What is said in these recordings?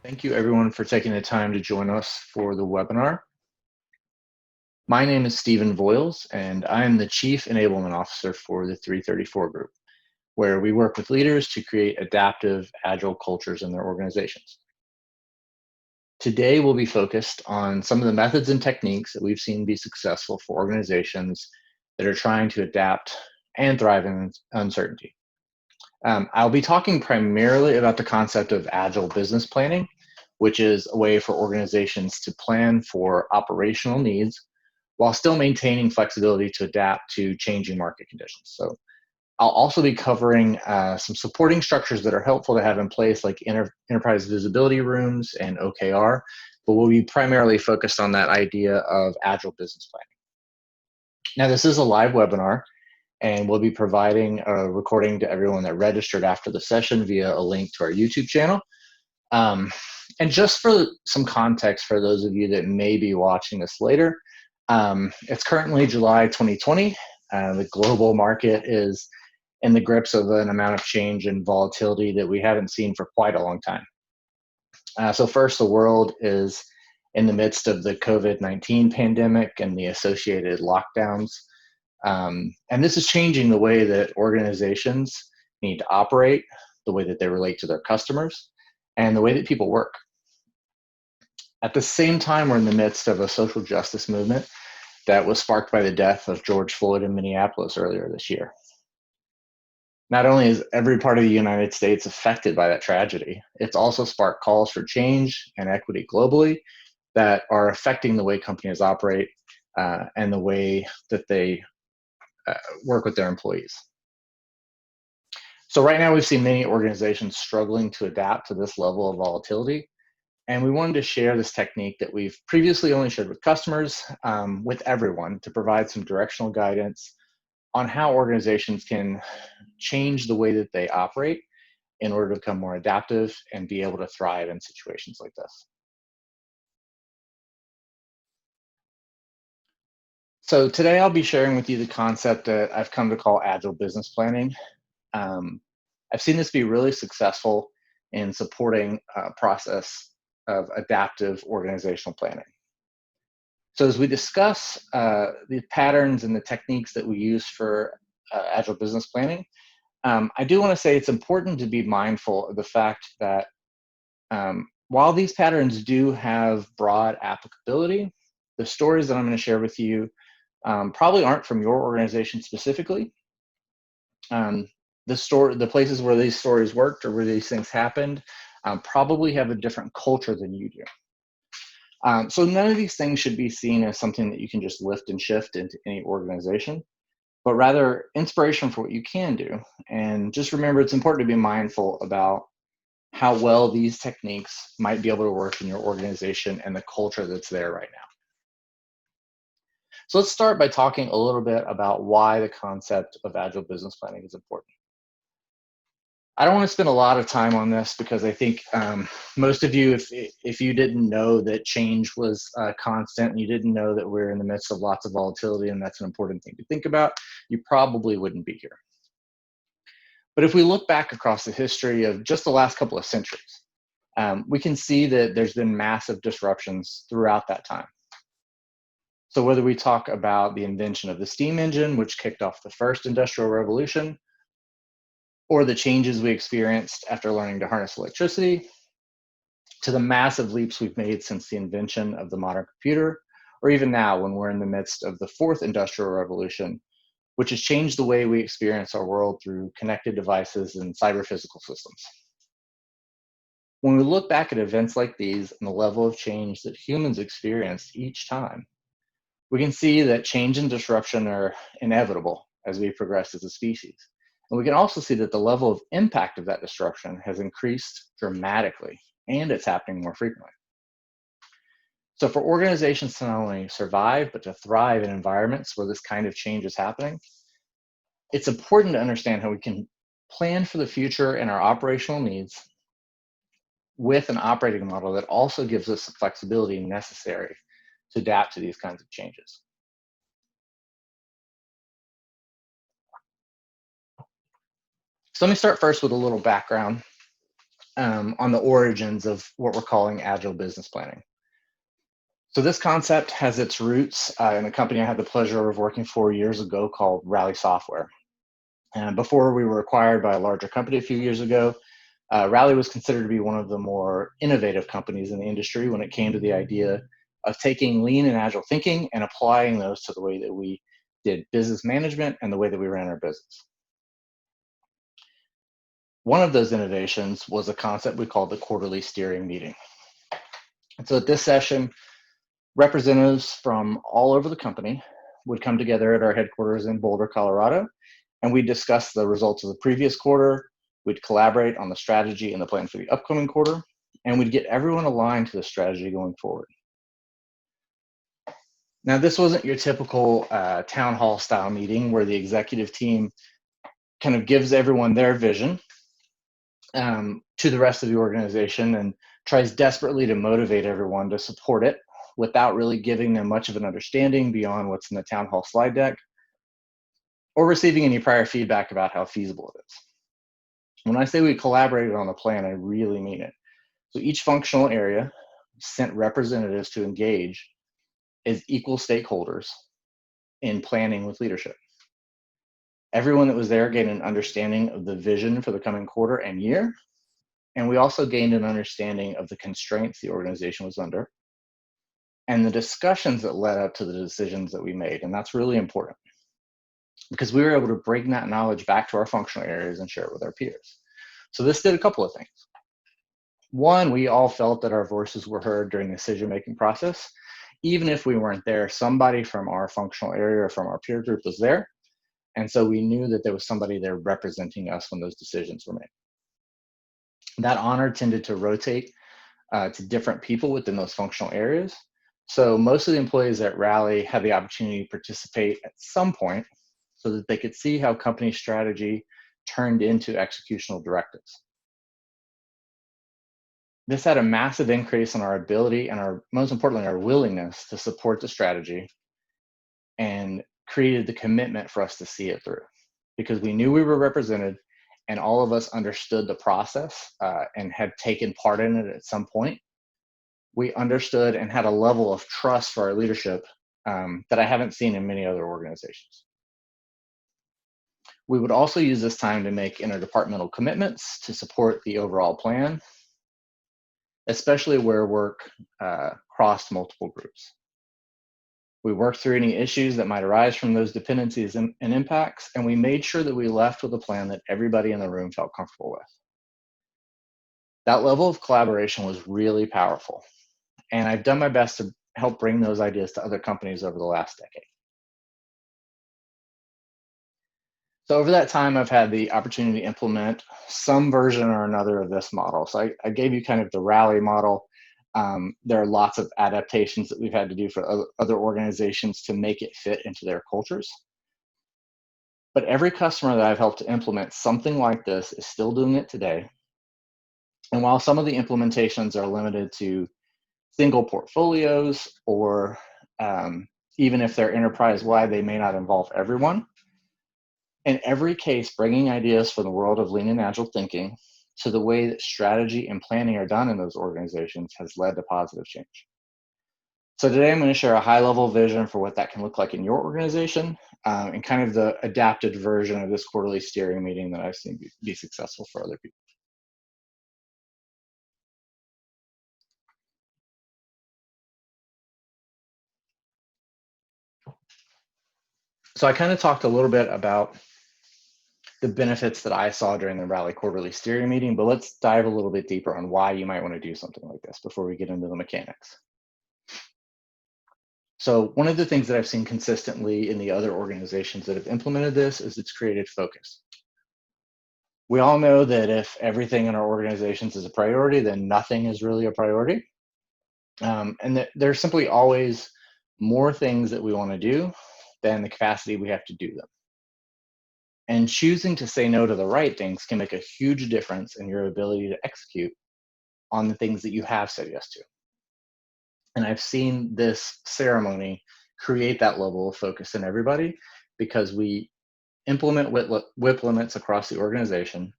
Thank you everyone for taking the time to join us for the webinar. My name is Stephen Voiles, and I am the Chief Enablement Officer for the 334 Group, where we work with leaders to create adaptive, agile cultures in their organizations. Today, we'll be focused on some of the methods and techniques that we've seen be successful for organizations that are trying to adapt and thrive in uncertainty. I'll be talking primarily about the concept of Agile Business Planning, which is a way for organizations to plan for operational needs while still maintaining flexibility to adapt to changing market conditions. So I'll also be covering some supporting structures that are helpful to have in place, like enterprise visibility rooms and OKR, but we'll be primarily focused on that idea of Agile Business Planning. Now, this is a live webinar, and we'll be providing a recording to everyone that registered after the session via a link to our YouTube channel. And just for some context for those of you that may be watching this later, it's currently July 2020. The global market is in the grips of an amount of change and volatility that we haven't seen for quite a long time. So first, the world is in the midst of the COVID-19 pandemic and the associated lockdowns. And this is changing the way that organizations need to operate, the way that they relate to their customers, and the way that people work. At the same time, we're in the midst of a social justice movement that was sparked by the death of George Floyd in Minneapolis earlier this year. Not only is every part of the United States affected by that tragedy, it's also sparked calls for change and equity globally that are affecting the way companies operate and the way that they work with their employees. So right now we've seen many organizations struggling to adapt to this level of volatility. And we wanted to share this technique that we've previously only shared with customers, with everyone, to provide some directional guidance on how organizations can change the way that they operate in order to become more adaptive and be able to thrive in situations like this. So today I'll be sharing with you the concept that I've come to call Agile Business Planning. I've seen this be really successful in supporting a process of adaptive organizational planning. So as we discuss the patterns and the techniques that we use for Agile Business Planning, I do want to say it's important to be mindful of the fact that while these patterns do have broad applicability, the stories that I'm going to share with you probably aren't from your organization specifically. The places where these stories worked or where these things happened probably have a different culture than you do. So none of these things should be seen as something that you can just lift and shift into any organization, but rather inspiration for what you can do. And just remember, it's important to be mindful about how well these techniques might be able to work in your organization and the culture that's there right now. So let's start by talking a little bit about why the concept of Agile Business Planning is important. I don't want to spend a lot of time on this because I think most of you, if you didn't know that change was constant and you didn't know that we're in the midst of lots of volatility and that's an important thing to think about, you probably wouldn't be here. But if we look back across the history of just the last couple of centuries, we can see that there's been massive disruptions throughout that time. So whether we talk about the invention of the steam engine, which kicked off the first industrial revolution, or the changes we experienced after learning to harness electricity, to the massive leaps we've made since the invention of the modern computer, or even now when we're in the midst of the fourth industrial revolution, which has changed the way we experience our world through connected devices and cyber-physical systems. When we look back at events like these and the level of change that humans experienced each time, we can see that change and disruption are inevitable as we progress as a species. And we can also see that the level of impact of that disruption has increased dramatically, and it's happening more frequently. So for organizations to not only survive, but to thrive in environments where this kind of change is happening, it's important to understand how we can plan for the future and our operational needs with an operating model that also gives us the flexibility necessary to adapt to these kinds of changes. So let me start first with a little background. on the origins of what we're calling Agile Business Planning. So this concept has its roots in a company I had the pleasure of working for years ago called Rally Software. And before we were acquired by a larger company a few years ago, Rally was considered to be one of the more innovative companies in the industry when it came to the idea of taking lean and agile thinking and applying those to the way that we did business management and the way that we ran our business. One of those innovations was a concept we called the quarterly steering meeting. And so at this session, representatives from all over the company would come together at our headquarters in Boulder, Colorado, and we'd discuss the results of the previous quarter. We'd collaborate on the strategy and the plan for the upcoming quarter, and we'd get everyone aligned to the strategy going forward. Now, this wasn't your typical town hall style meeting where the executive team kind of gives everyone their vision to the rest of the organization and tries desperately to motivate everyone to support it without really giving them much of an understanding beyond what's in the town hall slide deck or receiving any prior feedback about how feasible it is. When I say we collaborated on the plan, I really mean it. So each functional area sent representatives to engage as equal stakeholders in planning with leadership. Everyone that was there gained an understanding of the vision for the coming quarter and year, and we also gained an understanding of the constraints the organization was under and the discussions that led up to the decisions that we made. And that's really important because we were able to bring that knowledge back to our functional areas and share it with our peers. So this did a couple of things. One, we all felt that our voices were heard during the decision-making process. Even if we weren't there, somebody from our functional area or from our peer group was there. And so we knew that there was somebody there representing us when those decisions were made. That honor tended to rotate to different people within those functional areas. So most of the employees at Rally had the opportunity to participate at some point so that they could see how company strategy turned into executional directives. This had a massive increase in our ability and most importantly, our willingness to support the strategy and created the commitment for us to see it through because we knew we were represented and all of us understood the process and had taken part in it at some point. We understood and had a level of trust for our leadership that I haven't seen in many other organizations. We would also use this time to make interdepartmental commitments to support the overall plan, especially where work crossed multiple groups. We worked through any issues that might arise from those dependencies and impacts, and we made sure that we left with a plan that everybody in the room felt comfortable with. That level of collaboration was really powerful, and I've done my best to help bring those ideas to other companies over the last decade. So over that time, I've had the opportunity to implement some version or another of this model. So I gave you kind of the Rally model. There are lots of adaptations that we've had to do for other organizations to make it fit into their cultures. But every customer that I've helped to implement something like this is still doing it today. And while some of the implementations are limited to single portfolios, or even if they're enterprise-wide, they may not involve everyone. In every case, bringing ideas from the world of lean and agile thinking to the way that strategy and planning are done in those organizations has led to positive change. So today I'm going to share a high-level vision for what that can look like in your organization and kind of the adapted version of this quarterly steering meeting that I've seen be successful for other people. So I kind of talked a little bit about the benefits that I saw during the Rally quarterly steering meeting, but let's dive a little bit deeper on why you might want to do something like this before we get into the mechanics. So one of the things that I've seen consistently in the other organizations that have implemented this is it's created focus. We all know that if everything in our organizations is a priority, then nothing is really a priority. And that there's simply always more things that we want to do than the capacity we have to do them. And choosing to say no to the right things can make a huge difference in your ability to execute on the things that you have said yes to. And I've seen this ceremony create that level of focus in everybody because we implement WIP limits across the organization.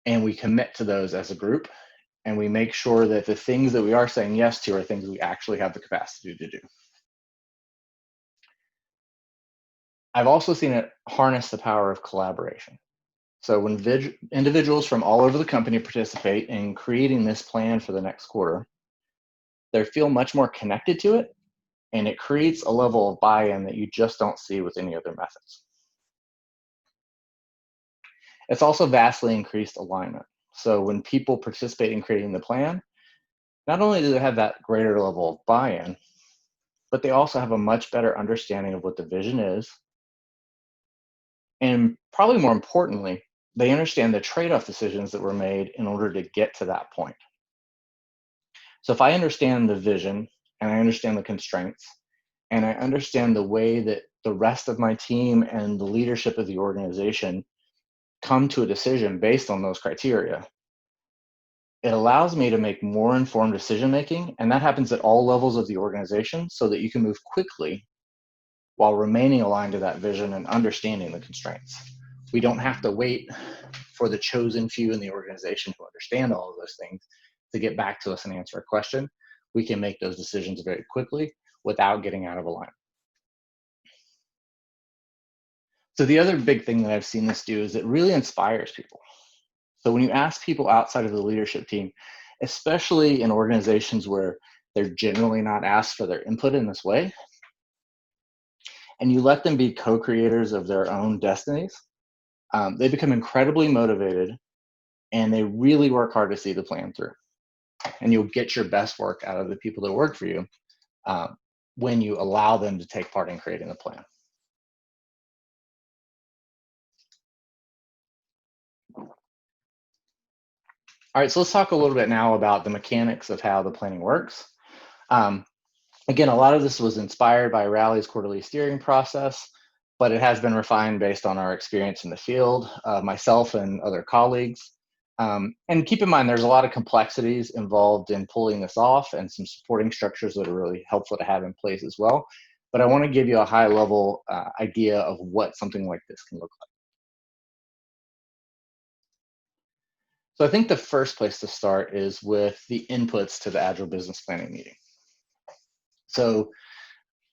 and we commit to those as a group, and we make sure that the things that we are saying yes to are things we actually have the capacity to do. I've also seen it harness the power of collaboration. So when individuals from all over the company participate in creating this plan for the next quarter, they feel much more connected to it, and it creates a level of buy-in that you just don't see with any other methods. It's also vastly increased alignment. So when people participate in creating the plan, not only do they have that greater level of buy-in, but they also have a much better understanding of what the vision is. And probably more importantly, they understand the trade-off decisions that were made in order to get to that point. So if I understand the vision and I understand the constraints and I understand the way that the rest of my team and the leadership of the organization come to a decision based on those criteria, it allows me to make more informed decision making. And that happens at all levels of the organization so that you can move quickly while remaining aligned to that vision and understanding the constraints. We don't have to wait for the chosen few in the organization who understand all of those things to get back to us and answer a question. We can make those decisions very quickly without getting out of alignment. So the other big thing that I've seen this do is it really inspires people. So when you ask people outside of the leadership team, especially in organizations where they're generally not asked for their input in this way, and you let them be co-creators of their own destinies, they become incredibly motivated and they really work hard to see the plan through. And you'll get your best work out of the people that work for you when you allow them to take part in creating the plan. All right, so let's talk a little bit now about the mechanics of how the planning works. Um, Again, a lot of this was inspired by Rally's quarterly steering process, but it has been refined based on our experience in the field, myself and other colleagues. And keep in mind, there's a lot of complexities involved in pulling this off and some supporting structures that are really helpful to have in place as well. But I want to give you a high level idea of what something like this can look like. So I think the first place to start is with the inputs to the Agile Business Planning meeting. So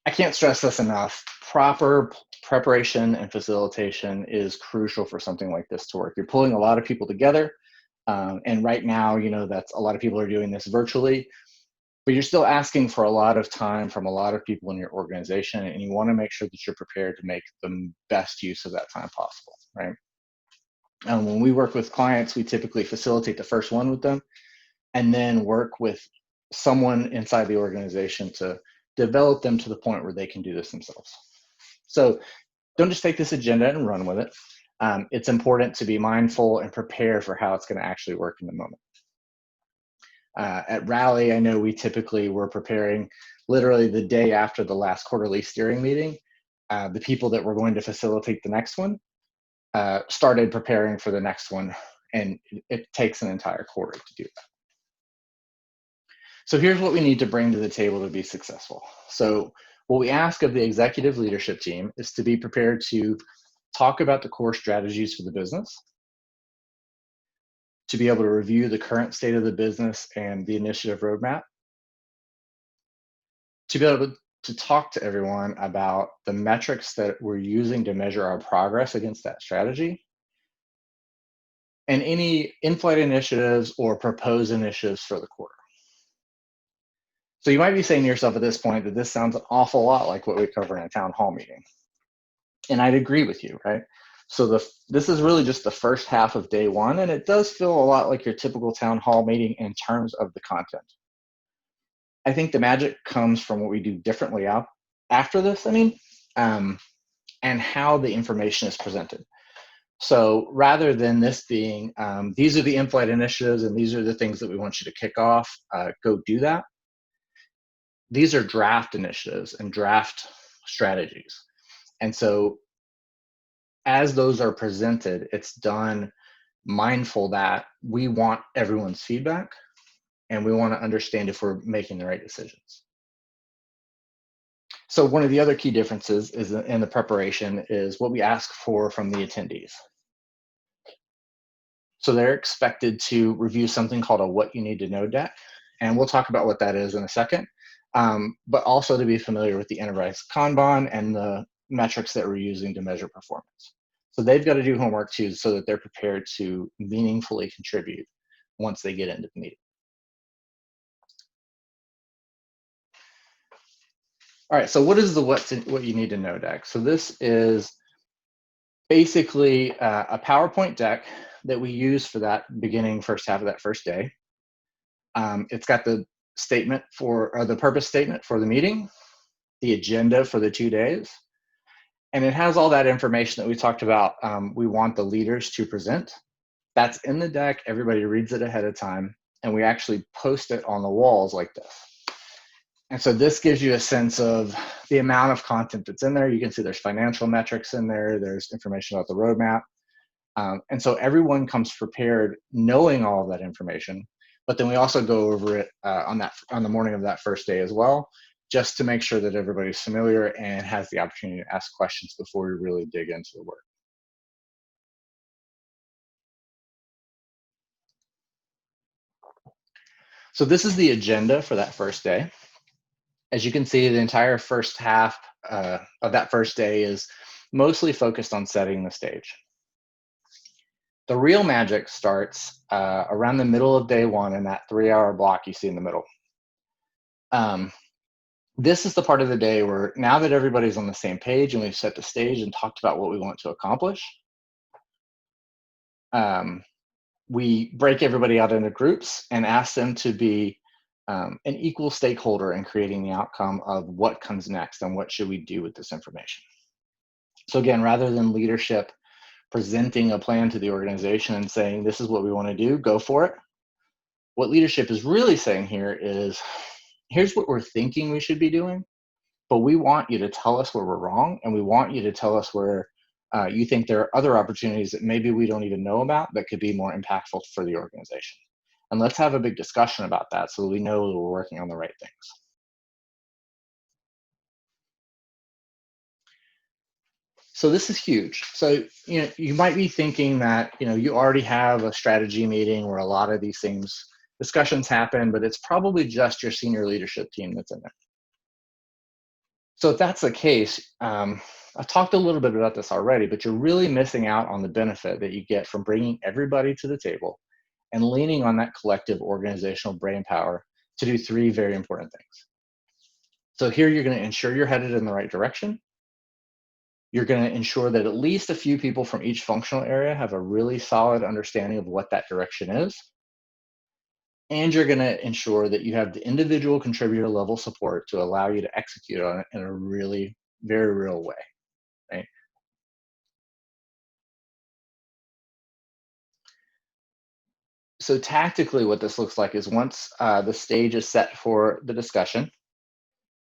I can't stress this enough. Proper preparation and facilitation is crucial for something like this to work. You're pulling a lot of people together. And right now, that's a lot of people are doing this virtually, but you're still asking for a lot of time from a lot of people in your organization. And you want to make sure that you're prepared to make the best use of that time possible, right? When we work with clients, we typically facilitate the first one with them and then work with someone inside the organization to develop them to the point where they can do this themselves. So don't just take this agenda and run with it. It's important to be mindful and prepare for how it's going to actually work in the moment. At Rally, I know we typically were preparing literally the day after the last quarterly steering meeting. The people that were going to facilitate the next one started preparing for the next one, and it takes an entire quarter to do that. So here's what we need to bring to the table to be successful. So what we ask of the executive leadership team is to be prepared to talk about the core strategies for the business, to be able to review the current state of the business and the initiative roadmap, to be able to talk to everyone about the metrics that we're using to measure our progress against that strategy, and any in-flight initiatives or proposed initiatives for the quarter. So you might be saying to yourself at this point that this sounds an awful lot like what we cover in a town hall meeting. And I'd agree with you, right? So this is really just the first half of day one, and it does feel a lot like your typical town hall meeting in terms of the content. I think the magic comes from what we do differently after this, and how the information is presented. So rather than this being, these are the in-flight initiatives and these are the things that we want you to kick off, go do that. These are draft initiatives and draft strategies. And so as those are presented, it's done mindful that we want everyone's feedback and we want to understand if we're making the right decisions. So one of the other key differences is in the preparation is what we ask for from the attendees. So they're expected to review something called a what you need to know deck. And we'll talk about what that is in a second. But also to be familiar with the enterprise Kanban and the metrics that we're using to measure performance. So they've got to do homework too, so that they're prepared to meaningfully contribute once they get into the meeting. All right, so what is the what you need to know deck? So this is basically a PowerPoint deck that we use for that beginning first half of that first day. It's got the statement or the purpose statement for the meeting, the agenda for the 2 days, and it has all that information that we talked about. We want the leaders to present. That's in the deck. Everybody reads it ahead of time, and we actually post it on the walls like this. And so this gives you a sense of the amount of content that's in there. You can see there's financial metrics in there. There's information about the roadmap. And so everyone comes prepared knowing all of that information. But then we also go over it on the morning of that first day as well, just to make sure that everybody's familiar and has the opportunity to ask questions before we really dig into the work. So this is the agenda for that first day. As you can see, the entire first half of that first day is mostly focused on setting the stage. The real magic starts around the middle of day one in that 3-hour block you see in the middle. This is the part of the day where now that everybody's on the same page and we've set the stage and talked about what we want to accomplish, we break everybody out into groups and ask them to be an equal stakeholder in creating the outcome of what comes next and what should we do with this information. So again, rather than leadership presenting a plan to the organization and saying, this is what we want to do, go for it. What leadership is really saying here is, here's what we're thinking we should be doing, but we want you to tell us where we're wrong, and we want you to tell us where you think there are other opportunities that maybe we don't even know about that could be more impactful for the organization. And let's have a big discussion about that so that we know that we're working on the right things. So this is huge. So you might be thinking that you already have a strategy meeting where a lot of these things discussions happen, but it's probably just your senior leadership team that's in there. So if that's the case, I talked a little bit about this already, but you're really missing out on the benefit that you get from bringing everybody to the table and leaning on that collective organizational brain power to do 3 very important things. So here you're going to ensure you're headed in the right direction. You're going to ensure that at least a few people from each functional area have a really solid understanding of what that direction is. And you're going to ensure that you have the individual contributor level support to allow you to execute on it in a really very real way, right? So tactically, what this looks like is once the stage is set for the discussion,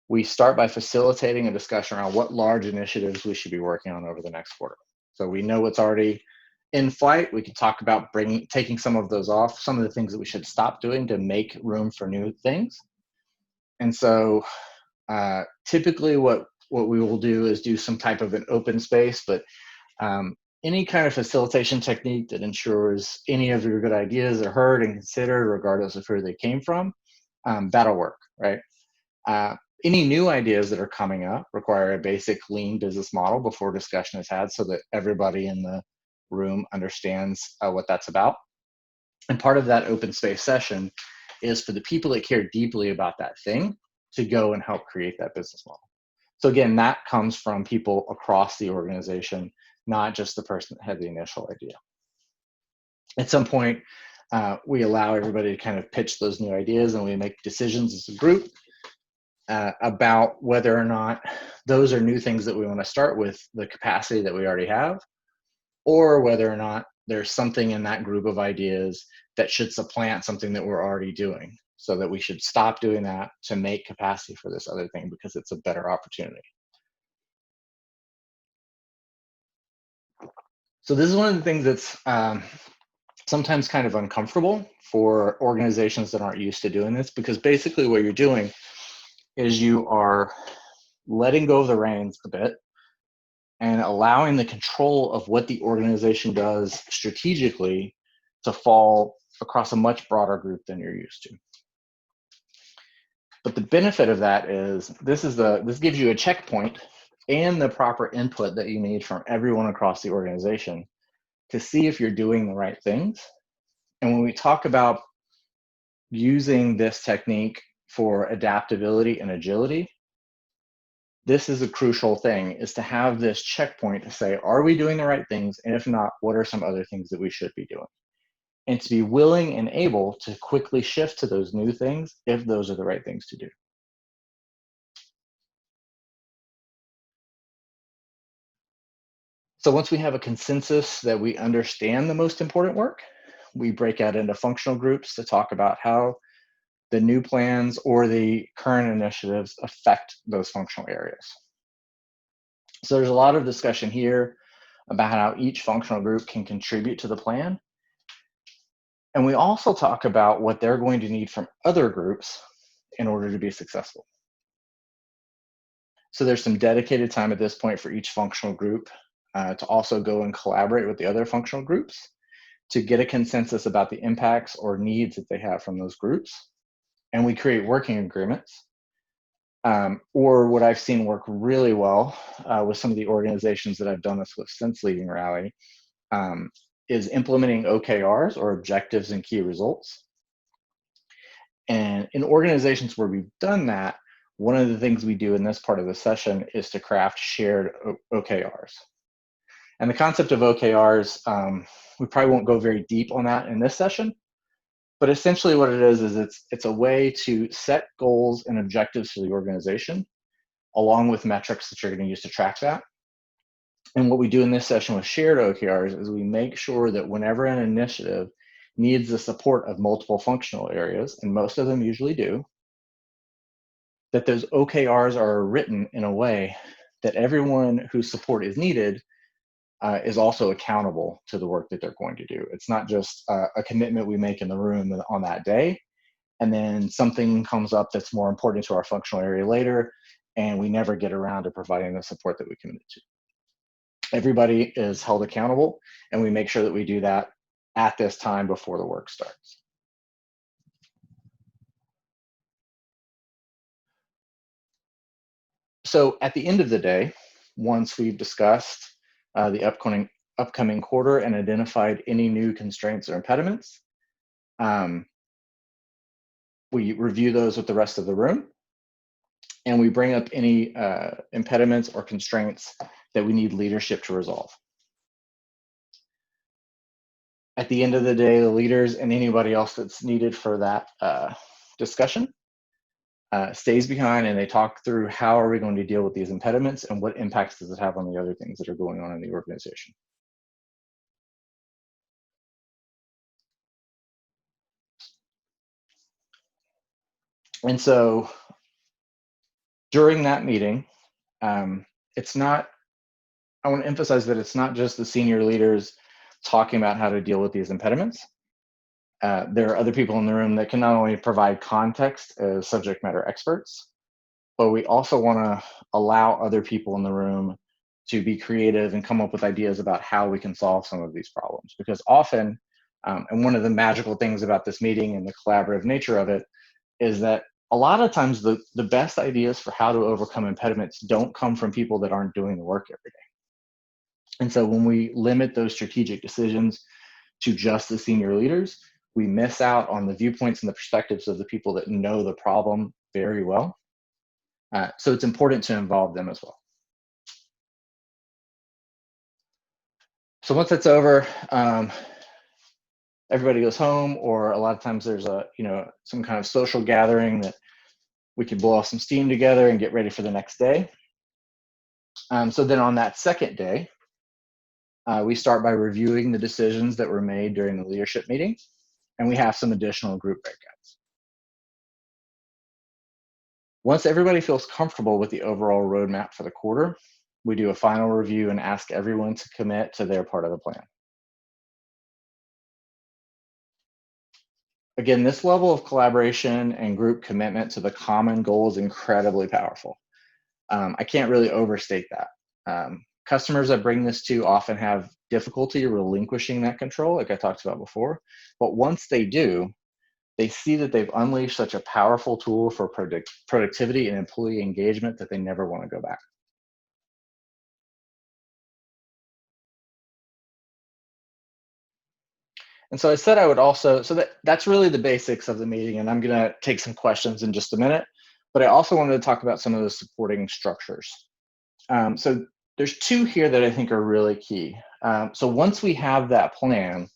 we start by facilitating a discussion around what large initiatives we should be working on over the next quarter. So we know what's already in flight. We can talk about taking some of those off, some of the things that we should stop doing to make room for new things. And so typically what we will do is do some type of an open space, but any kind of facilitation technique that ensures any of your good ideas are heard and considered, regardless of where they came from, that'll work, right? Any new ideas that are coming up require a basic lean business model before discussion is had so that everybody in the room understands what that's about. And part of that open space session is for the people that care deeply about that thing to go and help create that business model. So again, that comes from people across the organization, not just the person that had the initial idea. At some point, we allow everybody to kind of pitch those new ideas, and we make decisions as a group about whether or not those are new things that we want to start with the capacity that we already have, or whether or not there's something in that group of ideas that should supplant something that we're already doing, so that we should stop doing that to make capacity for this other thing because it's a better opportunity. So this is one of the things that's sometimes kind of uncomfortable for organizations that aren't used to doing this, because basically what you're doing is you are letting go of the reins a bit and allowing the control of what the organization does strategically to fall across a much broader group than you're used to. But the benefit of that is this gives you a checkpoint and the proper input that you need from everyone across the organization to see if you're doing the right things. And when we talk about using this technique for adaptability and agility, this is a crucial thing, is to have this checkpoint to say, are we doing the right things? And if not, what are some other things that we should be doing? And to be willing and able to quickly shift to those new things if those are the right things to do. So once we have a consensus that we understand the most important work, we break out into functional groups to talk about how the new plans or the current initiatives affect those functional areas. So there's a lot of discussion here about how each functional group can contribute to the plan. And we also talk about what they're going to need from other groups in order to be successful. So there's some dedicated time at this point for each functional group to also go and collaborate with the other functional groups to get a consensus about the impacts or needs that they have from those groups. And we create working agreements. Or what I've seen work really well with some of the organizations that I've done this with since leaving Rally is implementing OKRs, or objectives and key results. And in organizations where we've done that, one of the things we do in this part of the session is to craft shared OKRs. And the concept of OKRs, we probably won't go very deep on that in this session, but essentially what it is it's a way to set goals and objectives for the organization, along with metrics that you're going to use to track that. And what we do in this session with shared OKRs is we make sure that whenever an initiative needs the support of multiple functional areas, and most of them usually do, that those OKRs are written in a way that everyone whose support is needed is also accountable to the work that they're going to do. It's not just a commitment we make in the room on that day, and then something comes up that's more important to our functional area later, and we never get around to providing the support that we committed to. Everybody is held accountable, and we make sure that we do that at this time before the work starts. So at the end of the day, once we've discussed the upcoming quarter and identified any new constraints or impediments, we review those with the rest of the room, and we bring up any impediments or constraints that we need leadership to resolve. At the end of the day, the leaders and anybody else that's needed for that discussion stays behind, and they talk through how are we going to deal with these impediments and what impacts does it have on the other things that are going on in the organization. And so during that meeting, it's not, I want to emphasize that it's not just the senior leaders talking about how to deal with these impediments. There are other people in the room that can not only provide context as subject matter experts, but we also want to allow other people in the room to be creative and come up with ideas about how we can solve some of these problems. Because often, and one of the magical things about this meeting and the collaborative nature of it is that a lot of times the best ideas for how to overcome impediments don't come from people that aren't doing the work every day. And so when we limit those strategic decisions to just the senior leaders, we miss out on the viewpoints and the perspectives of the people that know the problem very well. So it's important to involve them as well. So once that's over, everybody goes home, or a lot of times there's some kind of social gathering that we can blow off some steam together and get ready for the next day. So then on that second day, we start by reviewing the decisions that were made during the leadership meeting, and we have some additional group breakouts. Once everybody feels comfortable with the overall roadmap for the quarter, we do a final review and ask everyone to commit to their part of the plan. Again, this level of collaboration and group commitment to the common goal is incredibly powerful. I can't really overstate that. Customers I bring this to often have difficulty relinquishing that control, like I talked about before. But once they do, they see that they've unleashed such a powerful tool for productivity and employee engagement that they never want to go back. And so I said I would also, so that's really the basics of the meeting, and I'm going to take some questions in just a minute. But I also wanted to talk about some of the supporting structures. So there's two here that I think are really key. So once we have that plan,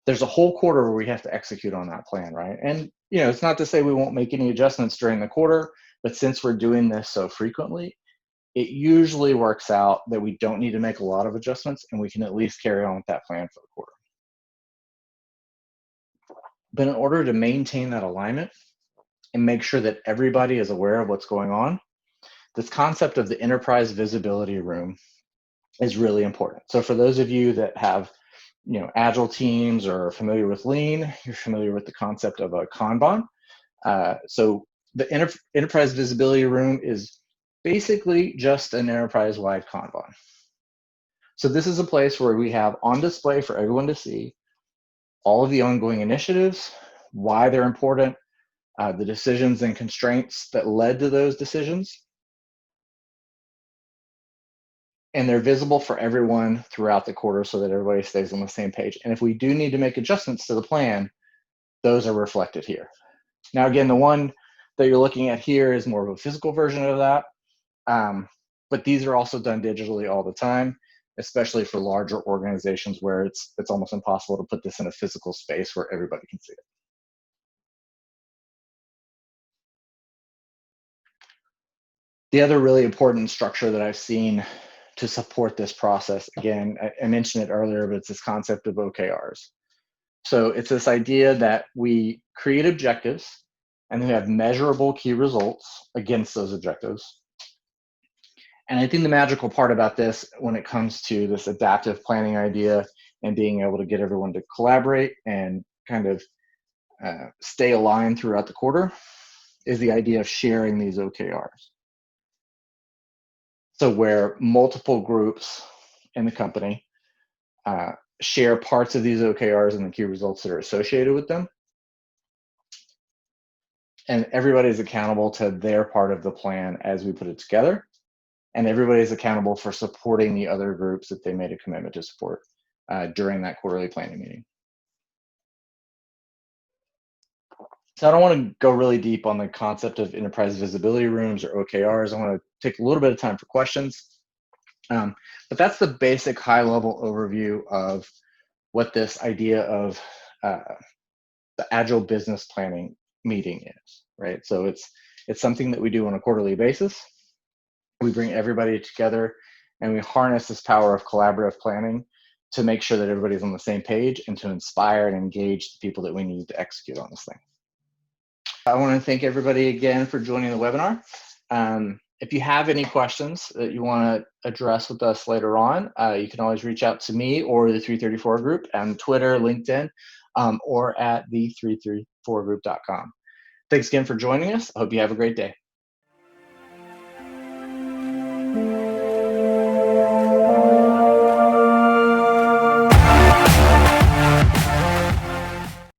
there's a whole quarter where we have to execute on that plan, right? And it's not to say we won't make any adjustments during the quarter, but since we're doing this so frequently, it usually works out that we don't need to make a lot of adjustments, and we can at least carry on with that plan for the quarter. But in order to maintain that alignment and make sure that everybody is aware of what's going on, this concept of the enterprise visibility room is really important. So for those of you that have agile teams or are familiar with lean, you're familiar with the concept of a Kanban. So the enterprise visibility room is basically just an enterprise-wide Kanban. So this is a place where we have on display for everyone to see all of the ongoing initiatives, why they're important, the decisions and constraints that led to those decisions. And they're visible for everyone throughout the quarter so that everybody stays on the same page. And if we do need to make adjustments to the plan, those are reflected here. Now, again, the one that you're looking at here is more of a physical version of that. But these are also done digitally all the time, especially for larger organizations where it's almost impossible to put this in a physical space where everybody can see it. The other really important structure that I've seen to support this process, again, I mentioned it earlier, but it's this concept of OKRs. So it's this idea that we create objectives and we have measurable key results against those objectives. And I think the magical part about this, when it comes to this adaptive planning idea and being able to get everyone to collaborate and kind of stay aligned throughout the quarter, is the idea of sharing these OKRs. So where multiple groups in the company share parts of these OKRs and the key results that are associated with them. And everybody's accountable to their part of the plan as we put it together. And everybody's accountable for supporting the other groups that they made a commitment to support during that quarterly planning meeting. So I don't want to go really deep on the concept of enterprise visibility rooms or OKRs. I want to take a little bit of time for questions. But that's the basic high-level overview of what this idea of the Agile Business Planning meeting is, right? So it's something that we do on a quarterly basis. We bring everybody together and we harness this power of collaborative planning to make sure that everybody's on the same page and to inspire and engage the people that we need to execute on this thing. I want to thank everybody again for joining the webinar. If you have any questions that you want to address with us later on, you can always reach out to me or the 334 group on Twitter, LinkedIn, or at the334group.com. Thanks again for joining us. I hope you have a great day.